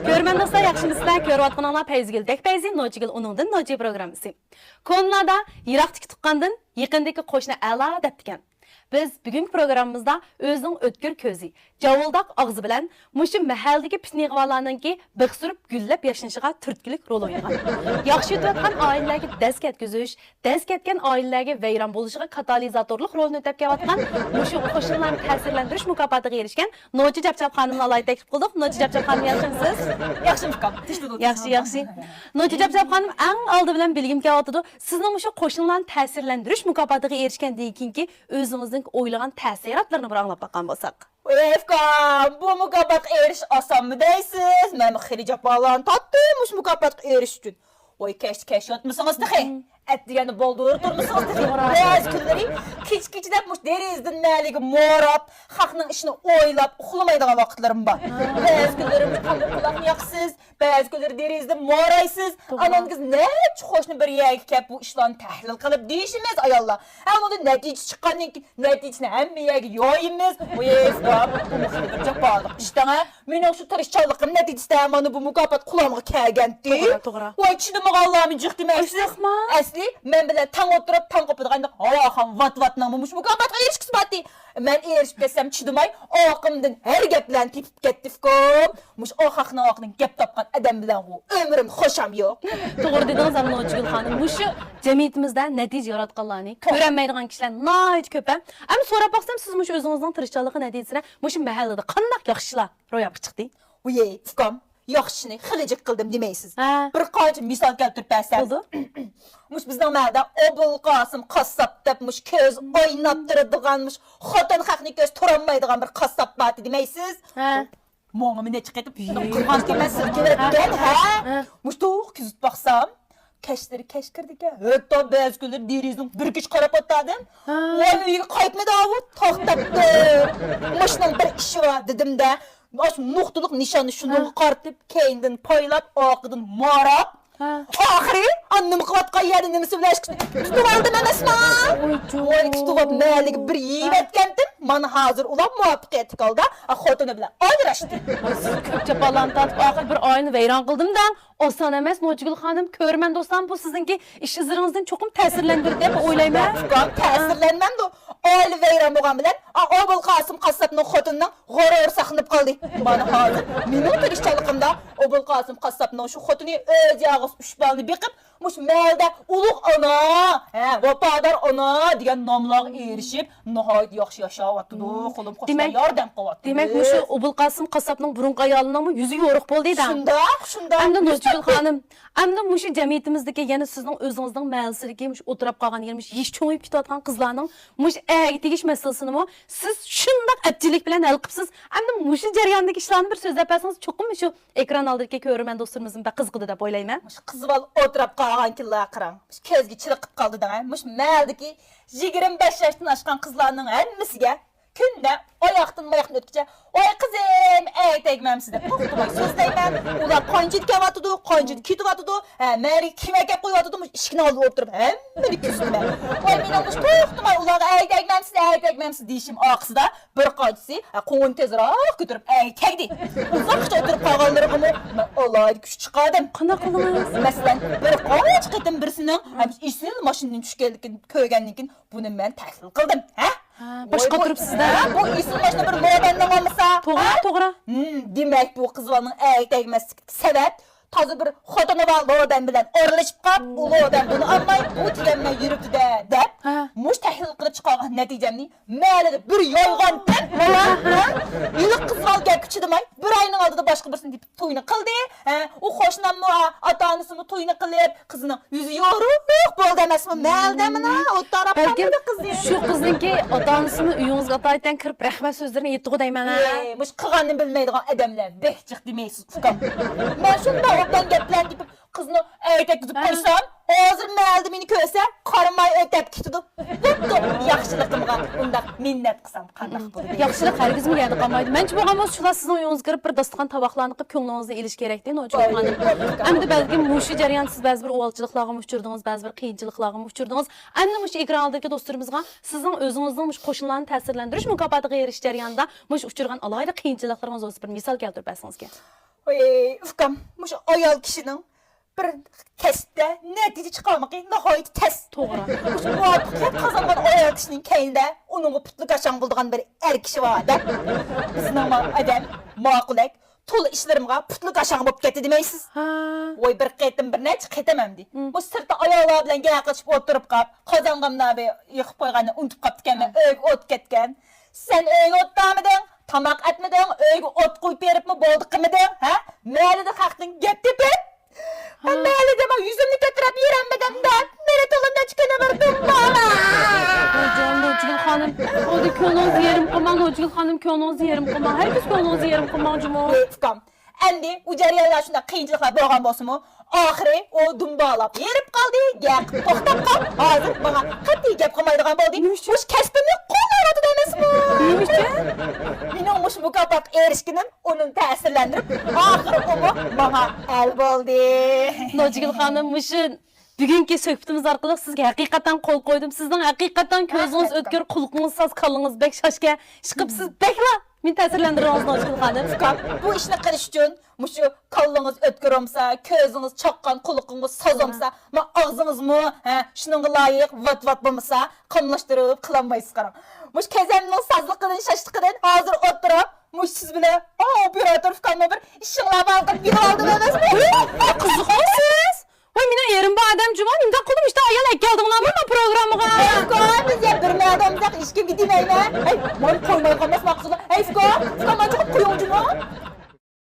Görmen dostlar, yaxşımısızlar? Görüyotganlar Peyzgildek Peyzi, Nocigil onundan Noci programısı. Konularda Irak'taki tuqqandan yaqindagi qo'shni a'la depdigan. Biz bugünkü programımızda özünün ötkür közü, javuldak ağzı bilen muşu mahaldagi pisniğvalarınki bıqsırıp güllep yaşanışıga türtkülük rol oynagan. Yaxşı ötüyotgan ailelerge dest ketkizish, dest ketken ailelerge veyran bolışıga katalizatorluk rolunu ötep kelayotgan muşu qo'shinlarni ta'sirlantirish mukofotiga erishgan Noji Japjap xonimni alayda taklif qildik. Noji Japjap xonim, yaxshimisiz? Yaxshi mukam. Yaxshi. Noji Japjap xonim, eng oldi bilan bilgim kelyapti. Sizning muşu qo'shinlarni ta'sirlantirish mukofotiga erishgandan keyingi o'zingizning o'ylagan ta'sirotlarni bir anglab baqqan bo'lsak. Efkam, bu mukofotga erish osonmi deysiz? Men xili jafolarni tatdim, mush mukofotga erish uchun. Oy, kesh yotmasangiz tahi. Et degani bo'ldirib turmasangiz tahi. Ba'zi kunlari kech-kechdan mush derizdan naligi mo'rab, xalqning ishini o'ylab, uxlamaydigan vaqtlarim bor. Ba'zi kunlari qanday quloqni yoqsiz, ba'zi kunlari derizdan mo'raysiz. Anangiz nech qo'shni bir yerga kelib bu ishlarni tahlil qilib deyishimiz ayollar. Unda natija chiqqandan keyin natijani hamma yerga yoyimiz. Oy, efkam, bu muhimdir jafolik. İşte mening shu tirishchiligim natijasida mana bu mukofot quloqimga kelgandi. To'g'ri. Voy, tushunmaganlarni jiq demaysiz. Asli men bilan tang o'tirib, tang qo'padigan havoxon vat-vatning bu mukofotga erishgisi bordi. Men erishib ketsam chidamay, oqimdan har gaplarni tepib ketdim-ku. Mush oqaqni gap topgan odam bilan umrim xo'sham yo'q. To'g'ri dedingiz, Nojigul xonim. Mushu jamiyatimizda natija yaratganlarni ko'rolmaydigan kishilar nihoyat ko'p. Ammo so'rab baqsam, siz mush o'zingizning tirishchanligi natijasida mushu mahallada qanday yaxshilar ro'yobga chiqdi? Uy, fukam, yaxshini xilijik qildim demaysiz. Ha. Bir qancha misol keltirib bersam. Bo'ldi. Mush bizning mahallada Obul Qosim qassob deb mush ko'z o'ynab turadiganmish, xotin haqni ko'z turolmaydigan bir qassob bor demaysiz. Ha. Mo'ngimi necha qetib qurban kelmasin kerakkan, ha? Mush to'q kuzib baqsam, keşleri keş kirdi-ku. Hatto ba'zi kunlar derizning bir kech qarab o'tdim. Voy, uyga qaytmadi avut, to'xtabdi. Mushning bir ishi bor dedim-da. Osh nuqtaliq nishonni shuni qartib, keyindan poylab, oqidan morab. Oxiri annem qilayotgan yerda nimasi bilan tutib oldim emasmi? Voy, tutib olib malik bir yeyib etgandim. Mana hozir ular muvaffaqiyat qildi. Xotini bilan ajrashdi. Ko'p jafolarni tatib oxir bir oyni vayron qildim-da. Oson emas, Nojigul xonim. Ko'rman do'stam, bu sizningki ish izlaringizdan cho'qim ta'sirlantirdi deb o'ylayman. Ta'sirlanmam-da. Oila vayron bo'lgan bilan Obul Qosim qassobning xotinining g'urur saqlanib qoldi. Mana hozir mening tirishchiligimda Obul Qosim qassobning shu xotini o'z yog'iz ushbalni beqib, mush malda ulug' ona, vafodor ona degan nomlarga erishib, nihoyat yaxshi yashayapti. Qo'lim qo'shlar yordam qilyapti. Demak, mushu Obul Qosim qassobning burunqi ayolining yuzi yo'riq bo'ldi-da. Shunda. Endi Nojigul xonim, endi mushu jamiyatimizdagi yana sizning o'zingizning mahallisidagi mush o'tirib qolgan yerimiz yesh cho'ngib ketayotgan qizlarning mush tegish masalasini siz shundoq abjilik bilan hal qilibsiz. Endi mushu jarayondagi ishlarni bir so'zlab bersangiz, cho'qim shu ekran oldidagi ko'rman do'stlarimizning qiziqdi deb o'ylayman. Mush qizval o'tirib qolgan kunlar qarang. Mush ko'zga chiliqib qoldi-da. Mush mahaldagi 25 yoshdan oshgan qizlarning hammasiga kunda oyoqdan oyoqni o'tkicha, "Oy qizim, aytayman sizga, to'xtamay so'zlayman. Ular qanchit kelyapti, qanchit ketyapti, meni kim kelib qo'yapti, ishkini olib o'tirib, hammani kuzdim. Oy, men o'z to'xtamay ularga aytayman siz deyishim oqsida bir qanchasi qo'ng'in tezroq ko'tarib aytaydi. Uzoqcha o'tirib qolganlarimni men Allohga kuch chiqardim. Qanday qildingiz? Masalan, bir qancha qitim birisining isil mashinadan tushganligini ko'rgandan keyin buni men tahlil qildim, ha? Boshqa turibsiz-da. Bu isim mashina bir modandan olmasa? To'g'ri. Demak, bu qizlarning aytaymaslik sabab toza bir xotini bor lodan bilan o'rlashib qolib, u lodan buni olmay, bu tiganmay yuribdi-da, deb. Mush tahlil qilib chiqqan natijamni malida bir yolg'on deb, yili qizlar gap kuchidimay, bir oyning oldida boshqa birsini deb to'yni qildi. U qo'shnamni ota-onasini to'yni qilib, qizining yuzi yorug' bo'ldi emasmi? Maldamina, o tarafdan qizi. Shu qizningki ota-onasini uyingizga ataydan kirib rahmat so'zlarini aytdi deyman. Mush qilganini bilmaydigan odamlar behjiq demaysiz, ukam. Men shunda obdan gaplarni deb qizni aytib qo'ysam, hozir malda meni ko'rsa, qaramay o'tib ketdi. Bo'pti, yaxshiligimga undaq minnat qilsam qanday bo'ladi? Yaxshilik hargizmi yerda qolmaydi. Menchi bo'lgan bo'lsa, shular sizning uyingizga kirib bir dasturxon tovoqlarni qilib ko'nglingizni elish kerak-da, Nojigul xonim. Endi balki mushu jarayon siz ba'zi bir o'valchiliklarga uchurdingiz, ba'zi bir qiyinchiliklarga uchurdingiz. Endi mushu ekran oldidagi do'stlarimizga sizning o'zingizning mush qo'shinlarni ta'sirlantirish mukofotiga erishish jarayonida mush uchirgan alohida qiyinchiliklaringiz o'zi bir misol keltirib bersangiz. Ufkam, şu ayal kişinin bir testde netije çıkarmakı nihayet test. To'g'ri. Şu muvaffaqiyat kazangan ayal kişinin keyinde onun putlu kaşan bulduğun bir er kişi var da. Bizning adam maqulak to'la ishlarimga putlu kaşan bo'lib ketdi demeysiz. Ha. Voy bir qaytim bir necha qaytamamdi. Bu sirtda ayollar bilan gaqilishib o'tirib qolib, qozongamda bir yiqib qo'yganni unutib qoptikanman, uyga o't ketgan. Sen uyga o'tdamiding? Tamoq atmading? Uyga o't qo'yib beribmi bo'ldi qilmading? Ha? Mayli haqning gap tepib. Mayli dema yuzimni ko'tarib yuramadimda. Meni to'g'anda chiqana birdim bola. Hocam Nurgül Hanım, oldu könünüzü yerim kılmak, Nurgül Hanım könünüzü yerim kılmak, herkes könünüzü yerim kılmak cuma. Ufkam. Endi u jarayonlar shunda qiyinchiliklar bo'lgan bo'lsa-mu, oxiri o dumbalab yerib qoldi, gap to'xtab qoldi. Hozir menga qat'iy gap qilmaydigan bo'ldi. Mush kasbimni qo'llayapti demasmi? Neymişti? Mening mush mukofot erishkinim uni ta'sirlantirib, oxiri u menga el bo'ldi. Nurgül Hanım, muşun bugünkü söhbetimiz arkalık sizge hakikaten kol koydum. Sizden hakikaten közünüz ötkür, kulağınız saz, kalınız bek şaşka. Şıkıp siz bekla. Beni tesirlendiriniz Nurgül Hanım. Ufkam, bu ishni qilish uchun mushu qo'lingiz o'tkir bo'lsa, ko'zingiz chaqqan, quloqingiz soz bo'lsa, ma og'zingizmi, shunga loyiq vat bo'lmasa, qamlashtirib qilolmaysiz qarang. Mush kezamning sozliqidan, shashliqidan hozir o'tirib, mush siz bilan operator Ufkamni bir ishinglar olib bir oldim emasmi? Kızıqsınız. Vay mine yerim bu adam cuman imda kulum işte ayol ekkeldim lan ben programıga. Ufkam, biz ya bir adamdaq ish kim gidmaymi? Hey, men qo'ymay qolmas maqsada. Hey Ufkam, Ufkam, men chiqib qo'yingmi?